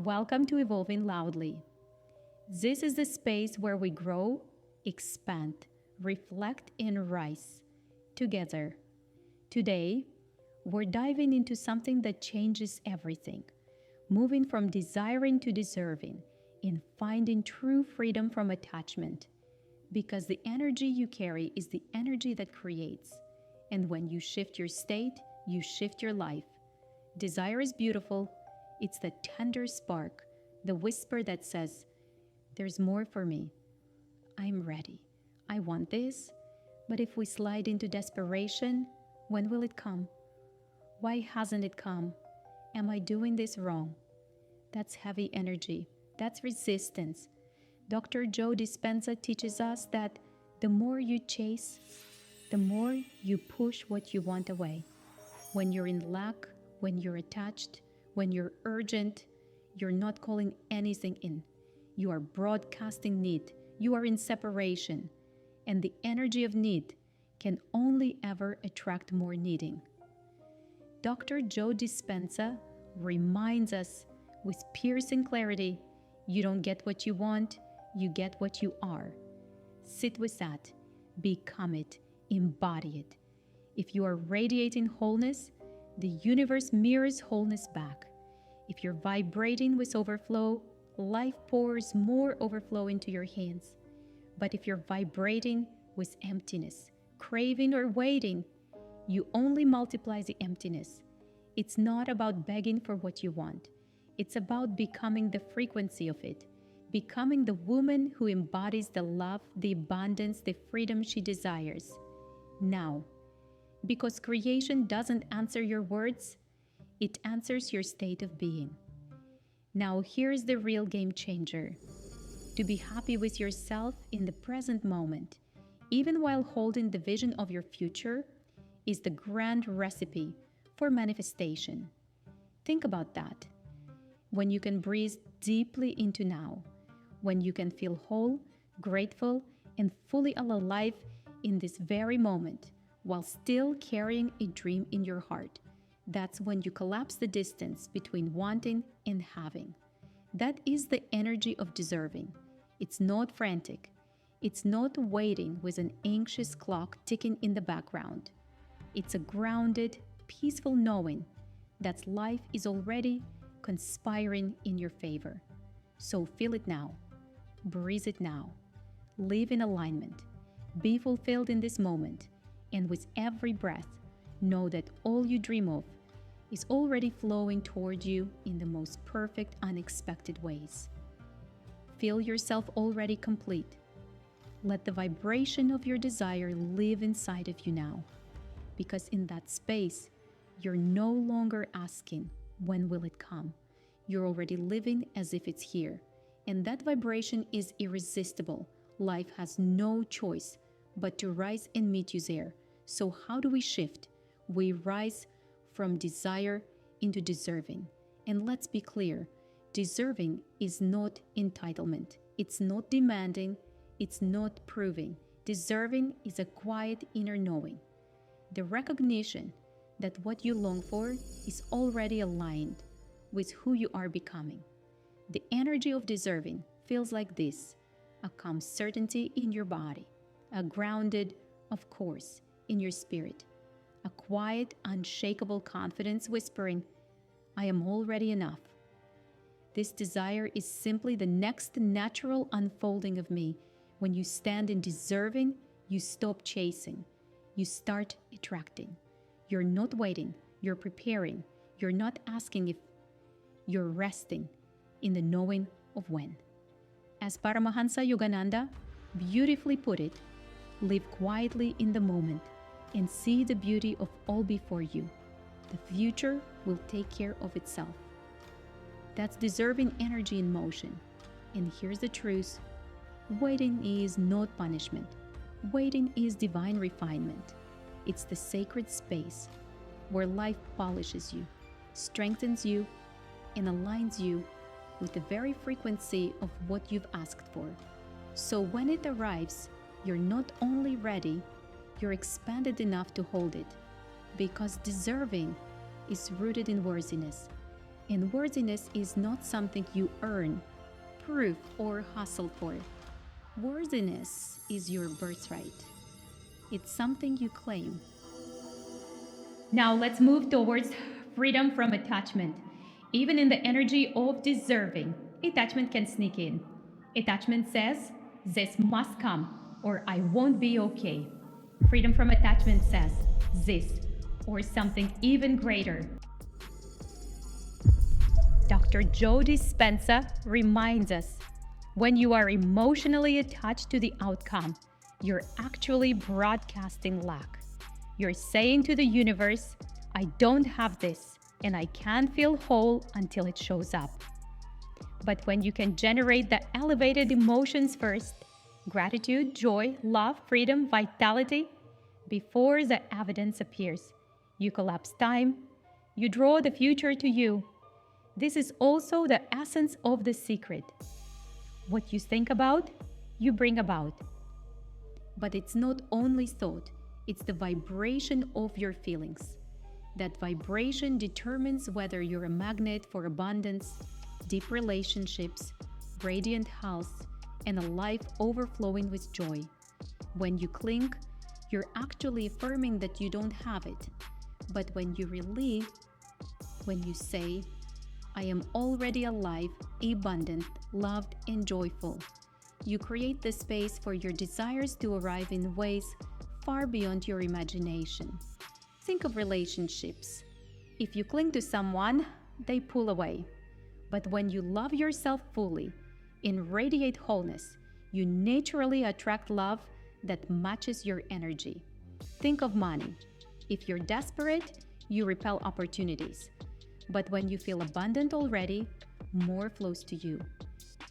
Welcome to Evolving Loudly. This is the space where we grow, expand, reflect, and rise together. Today, we're diving into something that changes everything, moving from desiring to deserving, and finding true freedom from attachment. Because the energy you carry is the energy that creates. And when you shift your state, you shift your life. Desire is beautiful. It's the tender spark, the whisper that says, "There's more for me. I'm ready. I want this." But if we slide into desperation, when will it come? Why hasn't it come? Am I doing this wrong? That's heavy energy. That's resistance. Dr. Joe Dispenza teaches us that the more you chase, the more you push what you want away. When you're in lack, when you're attached, when you're urgent, you're not calling anything in. You are broadcasting need. You are in separation. And the energy of need can only ever attract more needing. Dr. Joe Dispenza reminds us with piercing clarity, you don't get what you want, you get what you are. Sit with that. Become it. Embody it. If you are radiating wholeness, the universe mirrors wholeness back. If you're vibrating with overflow, life pours more overflow into your hands. But if you're vibrating with emptiness, craving, or waiting, you only multiply the emptiness. It's not about begging for what you want. It's about becoming the frequency of it, becoming the woman who embodies the love, the abundance, the freedom she desires. Now, because creation doesn't answer your words, it answers your state of being. Now, here's the real game changer. To be happy with yourself in the present moment, even while holding the vision of your future, is the grand recipe for manifestation. Think about that. When you can breathe deeply into now, when you can feel whole, grateful, and fully alive in this very moment, while still carrying a dream in your heart, that's when you collapse the distance between wanting and having. That is the energy of deserving. It's not frantic. It's not waiting with an anxious clock ticking in the background. It's a grounded, peaceful knowing that life is already conspiring in your favor. So feel it now. Breathe it now. Live in alignment. Be fulfilled in this moment. And with every breath, know that all you dream of is already flowing toward you in the most perfect, unexpected ways. Feel yourself already complete. Let the vibration of your desire live inside of you now. Because in that space, you're no longer asking, when will it come? You're already living as if it's here. And that vibration is irresistible. Life has no choice but to rise and meet you there. So how do we shift? We rise from desire into deserving. And let's be clear, deserving is not entitlement. It's not demanding. It's not proving. Deserving is a quiet inner knowing. The recognition that what you long for is already aligned with who you are becoming. The energy of deserving feels like this: a calm certainty in your body, a grounded, of course, in your spirit, a quiet, unshakable confidence whispering, "I am already enough." This desire is simply the next natural unfolding of me. When you stand in deserving, you stop chasing. You start attracting. You're not waiting. You're preparing. You're not asking if, you're resting in the knowing of when. As Paramahansa Yogananda beautifully put it, live quietly in the moment and see the beauty of all before you. The future will take care of itself. That's deserving energy in motion. And here's the truth. Waiting is not punishment. Waiting is divine refinement. It's the sacred space where life polishes you, strengthens you, and aligns you with the very frequency of what you've asked for. So when it arrives, you're not only ready, you're expanded enough to hold it. Because deserving is rooted in worthiness. And worthiness is not something you earn, prove, or hustle for. Worthiness is your birthright. It's something you claim. Now let's move towards freedom from attachment. Even in the energy of deserving, attachment can sneak in. Attachment says, this must come or I won't be okay. Freedom from attachment says, this or something even greater. Dr. Joe Dispenza reminds us, when you are emotionally attached to the outcome, you're actually broadcasting lack. You're saying to the universe, I don't have this, and I can't feel whole until it shows up. But when you can generate the elevated emotions first, gratitude, joy, love, freedom, vitality, before the evidence appears, you collapse time, you draw the future to you. This is also the essence of the secret. What you think about, you bring about. But it's not only thought, it's the vibration of your feelings. That vibration determines whether you're a magnet for abundance, deep relationships, radiant health, and a life overflowing with joy. When you cling, you're actually affirming that you don't have it. But when you relieve, when you say, I am already alive, abundant, loved, and joyful, you create the space for your desires to arrive in ways far beyond your imagination. Think of relationships. If you cling to someone, they pull away. But when you love yourself fully, and radiate wholeness, you naturally attract love that matches your energy. Think of money. If you're desperate, you repel opportunities. But when you feel abundant already, more flows to you.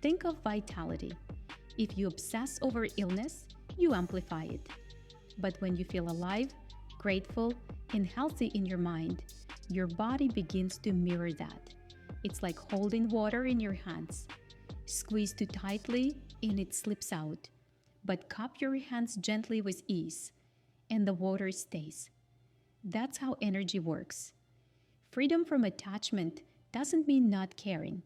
Think of vitality. If you obsess over illness, you amplify it. But when you feel alive, grateful, and healthy in your mind, your body begins to mirror that. It's like holding water in your hands. Squeeze too tightly and it slips out. But cup your hands gently with ease, and the water stays. That's how energy works. Freedom from attachment doesn't mean not caring.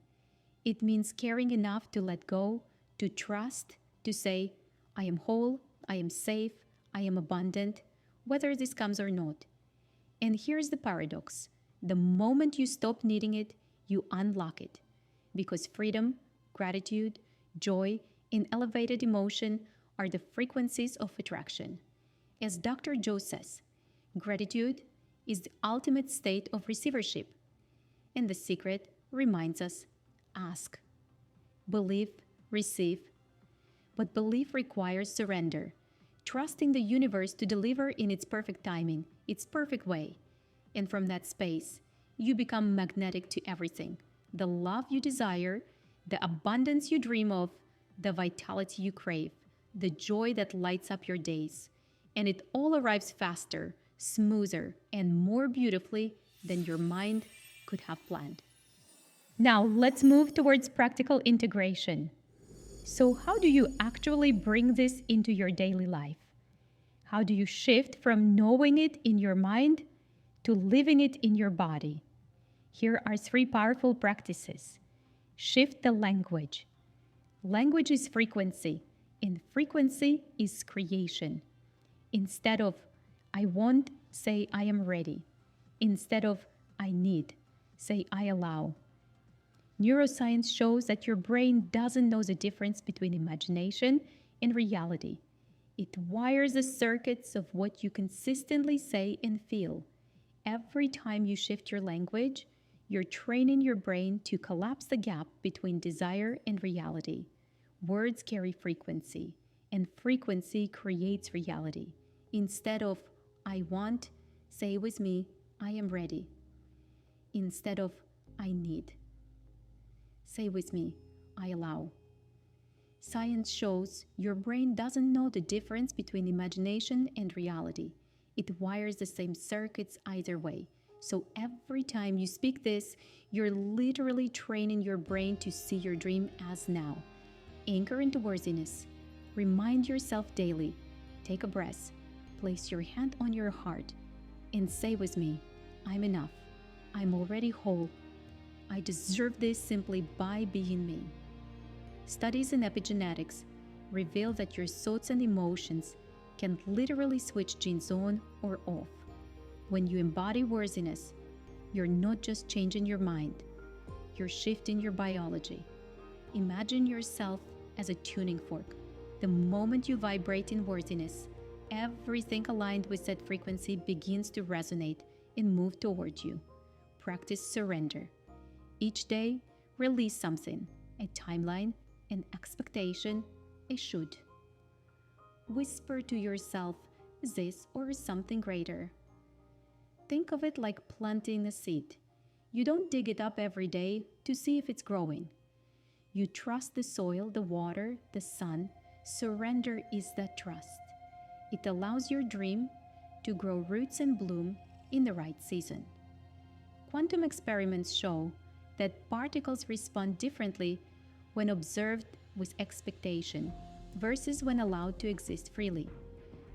It means caring enough to let go, to trust, to say, I am whole, I am safe, I am abundant, whether this comes or not. And here's the paradox. The moment you stop needing it, you unlock it. Because freedom, gratitude, joy, and elevated emotion are the frequencies of attraction. As Dr. Joe says, gratitude is the ultimate state of receivership. And the secret reminds us, ask, believe, receive. But belief requires surrender, trusting the universe to deliver in its perfect timing, its perfect way. And from that space, you become magnetic to everything. The love you desire, the abundance you dream of, the vitality you crave, the joy that lights up your days. And it all arrives faster, smoother, and more beautifully than your mind could have planned. Now, let's move towards practical integration. So, how do you actually bring this into your daily life? How do you shift from knowing it in your mind to living it in your body? Here are 3 powerful practices. Shift the language. Language is frequency, and frequency is creation. Instead of I want, say I am ready. Instead of I need, say I allow. Neuroscience shows that your brain doesn't know the difference between imagination and reality. It wires the circuits of what you consistently say and feel. Every time you shift your language, you're training your brain to collapse the gap between desire and reality. Words carry frequency, and frequency creates reality. Instead of I want, say with me, I am ready. Instead of I need, say with me, I allow. Science shows your brain doesn't know the difference between imagination and reality. It wires the same circuits either way. So every time you speak this, you're literally training your brain to see your dream as now. Anchor into worthiness. Remind yourself daily. Take a breath. Place your hand on your heart and say with me, I'm enough. I'm already whole. I deserve this simply by being me. Studies in epigenetics reveal that your thoughts and emotions can literally switch genes on or off. When you embody worthiness, you're not just changing your mind, you're shifting your biology. Imagine yourself as a tuning fork. The moment you vibrate in worthiness, everything aligned with that frequency begins to resonate and move toward you. Practice surrender. Each day, release something, a timeline, an expectation, a should. Whisper to yourself this or something greater. Think of it like planting a seed. You don't dig it up every day to see if it's growing. You trust the soil, the water, the sun. Surrender is that trust. It allows your dream to grow roots and bloom in the right season. Quantum experiments show that particles respond differently when observed with expectation versus when allowed to exist freely.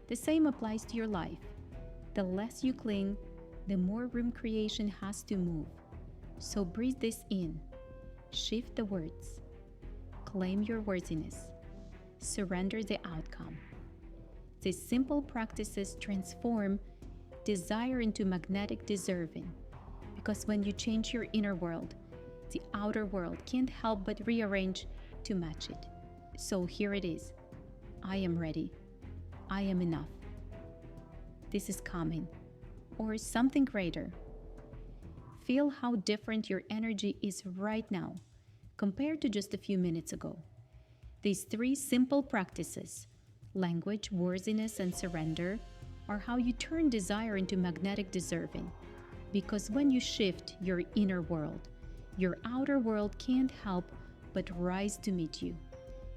The same applies to your life. The less you cling, the more room creation has to move. So breathe this in. Shift the words. Claim your worthiness. Surrender the outcome. These simple practices transform desire into magnetic deserving. Because when you change your inner world, the outer world can't help but rearrange to match it. So here it is. I am ready. I am enough. This is coming. Or something greater. Feel how different your energy is right now compared to just a few minutes ago. These three simple practices, language, worthiness, and surrender, are how you turn desire into magnetic deserving. Because when you shift your inner world, your outer world can't help but rise to meet you.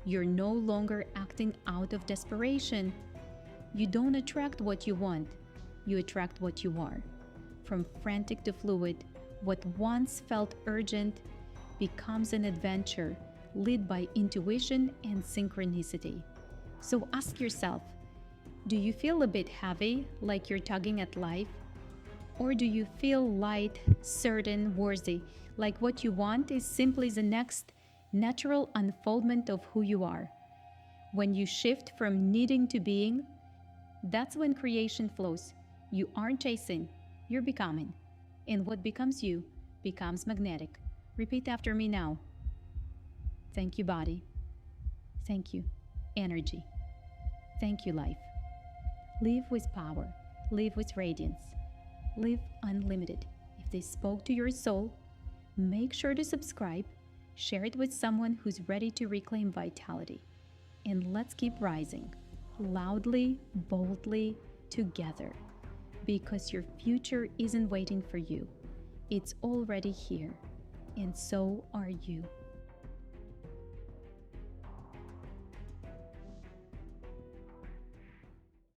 You're no longer acting out of desperation. You don't attract what you want. You attract what you are. From frantic to fluid, what once felt urgent becomes an adventure led by intuition and synchronicity. So ask yourself, do you feel a bit heavy, like you're tugging at life? Or do you feel light, certain, worthy, like what you want is simply the next natural unfoldment of who you are? When you shift from needing to being, that's when creation flows. You aren't chasing, you're becoming. And what becomes you becomes magnetic. Repeat after me now. Thank you, body. Thank you, energy. Thank you, life. Live with power. Live with radiance. Live unlimited. If this spoke to your soul, make sure to subscribe, share it with someone who's ready to reclaim vitality. And let's keep rising, loudly, boldly, together. Because your future isn't waiting for you. It's already here. And so are you.